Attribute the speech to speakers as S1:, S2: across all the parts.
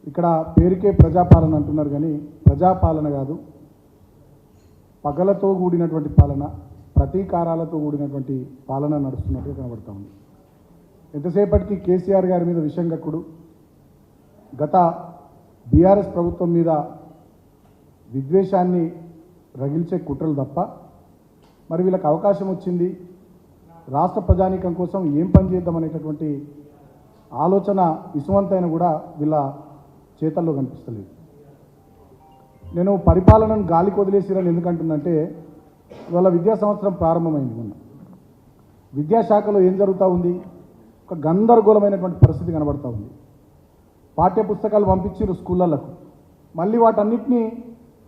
S1: ఇక్కడ పేరుకే ప్రజాపాలన అంటున్నారు కానీ ప్రజాపాలన కాదు, పగలతో కూడినటువంటి పాలన, ప్రతీకారాలతో కూడినటువంటి పాలన నడుస్తున్నట్టుగా కనబడతా ఉంది. ఎంతసేపటికి కేసీఆర్ గారి మీద విషం కక్కుడు, గత బీఆర్ఎస్ ప్రభుత్వం మీద విద్వేషాన్ని రగిల్చే కుట్రలు తప్ప మరి వీళ్ళకి అవకాశం వచ్చింది రాష్ట్ర ప్రజానీకం కోసం ఏం పని చేద్దామనేటటువంటి ఆలోచన ఇసువంతైన కూడా వీళ్ళ చేతల్లో కనిపిస్తలేదు. నేను పరిపాలనను గాలికి వదిలేసిరని ఎందుకంటున్నంటే ఇవాళ విద్యా సంవత్సరం ప్రారంభమైంది. మొన్న విద్యాశాఖలో ఏం జరుగుతూ ఉంది, ఒక గందరగోళమైనటువంటి పరిస్థితి కనబడుతూ ఉంది. పాఠ్య పుస్తకాలు పంపించారు స్కూళ్ళకు, మళ్ళీ వాటన్నిటినీ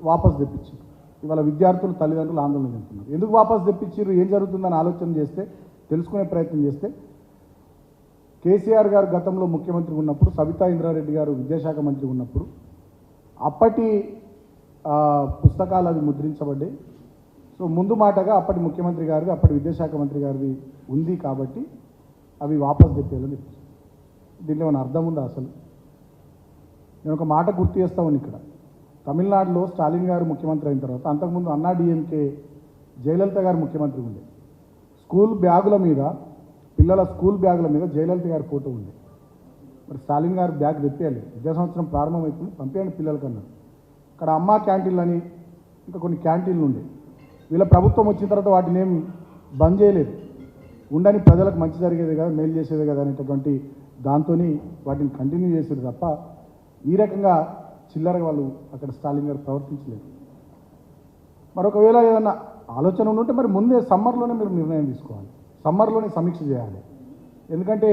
S1: వాపసు తెప్పించారు. ఇవాళ విద్యార్థులు తల్లిదండ్రులు ఆందోళన చెందుతున్నారు. ఎందుకు వాపసు తెప్పించారు, ఏం జరుగుతుందని ఆలోచన చేస్తే, తెలుసుకునే ప్రయత్నం చేస్తే, కేసీఆర్ గారు గతంలో ముఖ్యమంత్రి ఉన్నప్పుడు, సబితా ఇంద్రారెడ్డి గారు విద్యాశాఖ మంత్రి ఉన్నప్పుడు అప్పటి పుస్తకాలు అవి ముద్రించబడ్డాయి. సో ముందు మాటగా అప్పటి ముఖ్యమంత్రి గారిది, అప్పటి విద్యాశాఖ మంత్రి గారిది ఉంది కాబట్టి అవి వాపసు తెప్పేయాలని చెప్పారు. దీనిలో ఏమైనా అర్థం ఉందా అసలు? నేను ఒక మాట గుర్తు చేస్తా ఉన్నాను. ఇక్కడ తమిళనాడులో స్టాలిన్ గారు ముఖ్యమంత్రి అయిన తర్వాత, అంతకుముందు అన్నా డిఎంకే జయలలిత గారు ముఖ్యమంత్రి ఉండే, స్కూల్ బ్యాగుల మీద, పిల్లల స్కూల్ బ్యాగుల మీద జయలలిత గారి ఫోటో ఉంది. మరి స్టాలిన్ గారు బ్యాగ్ తెప్పేయాలి, విద్యా సంవత్సరం ప్రారంభమవుతుంది, పంపించండి పిల్లలకన్నారు. అక్కడ అమ్మా క్యాంటీన్లు అని ఇంకా కొన్ని క్యాంటీన్లు ఉండే, వీళ్ళ ప్రభుత్వం వచ్చిన తర్వాత వాటిని ఏం బంద్ చేయలేదు. ఉండని ప్రజలకు మంచి జరిగేది కదా, మేలు చేసేది కదా అనేటటువంటి దాంతో వాటిని కంటిన్యూ చేసేది తప్ప ఈ రకంగా చిల్లరగా వాళ్ళు అక్కడ స్టాలిన్ గారు ప్రవర్తించలేదు. మరొకవేళ ఏదన్నా ఆలోచన ఉంటే మరి ముందే సమ్మర్లోనే మీరు నిర్ణయం తీసుకోవాలి, సమ్మర్లోనే సమీక్ష చేయాలి. ఎందుకంటే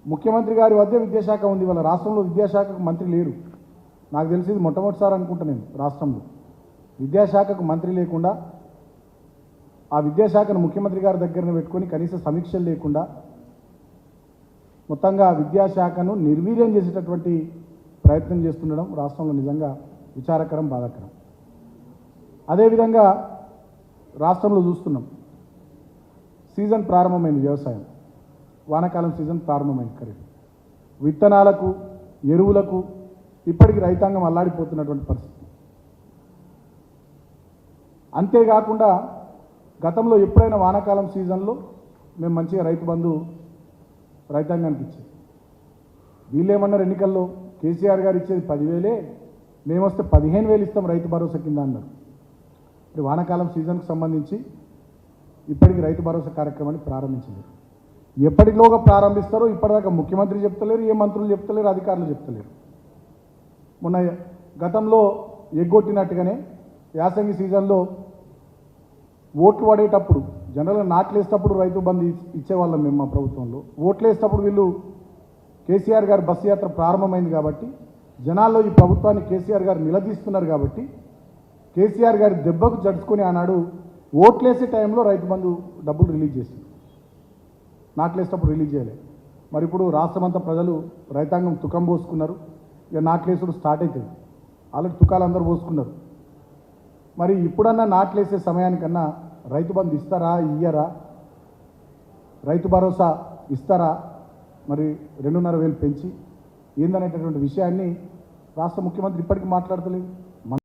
S1: ముఖ్యమంత్రి గారి వద్ద విద్యాశాఖ ఉంది, వాళ్ళ రాష్ట్రంలో విద్యాశాఖకు మంత్రి లేరు. నాకు తెలిసి మొట్టమొదటిసారి అనుకుంటా నేను రాష్ట్రంలో విద్యాశాఖకు మంత్రి లేకుండా, ఆ విద్యాశాఖను ముఖ్యమంత్రి గారి దగ్గరనే పెట్టుకొని కనీస సమీక్షలు లేకుండా మొత్తంగా విద్యాశాఖను నిర్వీర్యం చేసేటటువంటి ప్రయత్నం చేస్తుండడం రాష్ట్రంలో నిజంగా విచారకరం, బాధాకరం. అదేవిధంగా రాష్ట్రంలో చూస్తున్నాం, సీజన్ ప్రారంభమైంది, వ్యవసాయం వానాకాలం సీజన్ ప్రారంభమైంది. ఖరీఫ్ విత్తనాలకు, ఎరువులకు ఇప్పటికీ రైతాంగం అల్లాడిపోతున్నటువంటి పరిస్థితి. అంతేకాకుండా గతంలో ఎప్పుడైనా వానాకాలం సీజన్లో మేము మంచిగా రైతు బంధు రైతాంగానికి ఇచ్చాం. వీళ్ళేమన్నారు ఎన్నికల్లో, కేసీఆర్ గారు ఇచ్చేది 10,000, మేము వస్తే 15,000 ఇస్తాం రైతు భరోసా కింద అన్నారు. ఇప్పుడు వానాకాలం సీజన్కి సంబంధించి ఇప్పటికీ రైతు భరోసా కార్యక్రమాన్ని ప్రారంభించలేదు. ఎప్పటిలోగా ప్రారంభిస్తారో ఇప్పటిదాకా ముఖ్యమంత్రి చెప్తలేరు, ఏ మంత్రులు చెప్తలేరు, అధికారులు చెప్తలేరు. మొన్న గతంలో ఎగ్గొట్టినట్టుగానే యాసంగి సీజన్లో ఓట్లు పడేటప్పుడు, జనరల్గా నాట్లు వేసేటప్పుడు రైతు బంధు ఇచ్చేవాళ్ళం మేము మా ప్రభుత్వంలో. ఓట్లు వేసేటప్పుడు వీళ్ళు కేసీఆర్ గారు బస్సు యాత్ర ప్రారంభమైంది కాబట్టి, జనాల్లో ఈ ప్రభుత్వాన్ని కేసీఆర్ గారు నిలదీస్తున్నారు కాబట్టి, కేసీఆర్ గారి దెబ్బకు జడుచుకొని ఆనాడు ఓట్లేసే టైంలో రైతు బంధు డబ్బులు రిలీజ్ చేసింది, నాట్లేసేటప్పుడు రిలీజ్ చేయలేదు. మరి ఇప్పుడు రాష్ట్రమంతా ప్రజలు రైతాంగం తుకం పోసుకున్నారు, ఇక నాట్లేసుడు స్టార్ట్ అవుతుంది. ఆల్రెడీ తుకాలు అందరూ పోసుకున్నారు. మరి ఇప్పుడన్నా నాట్లేసే సమయానికన్నా రైతు బంధు ఇస్తారా, ఇయ్యరా, రైతు భరోసా ఇస్తారా, మరి 2,500 పెంచి ఏందనేటటువంటి విషయాన్ని రాష్ట్ర ముఖ్యమంత్రి ఇప్పటికీ మాట్లాడతలేదు.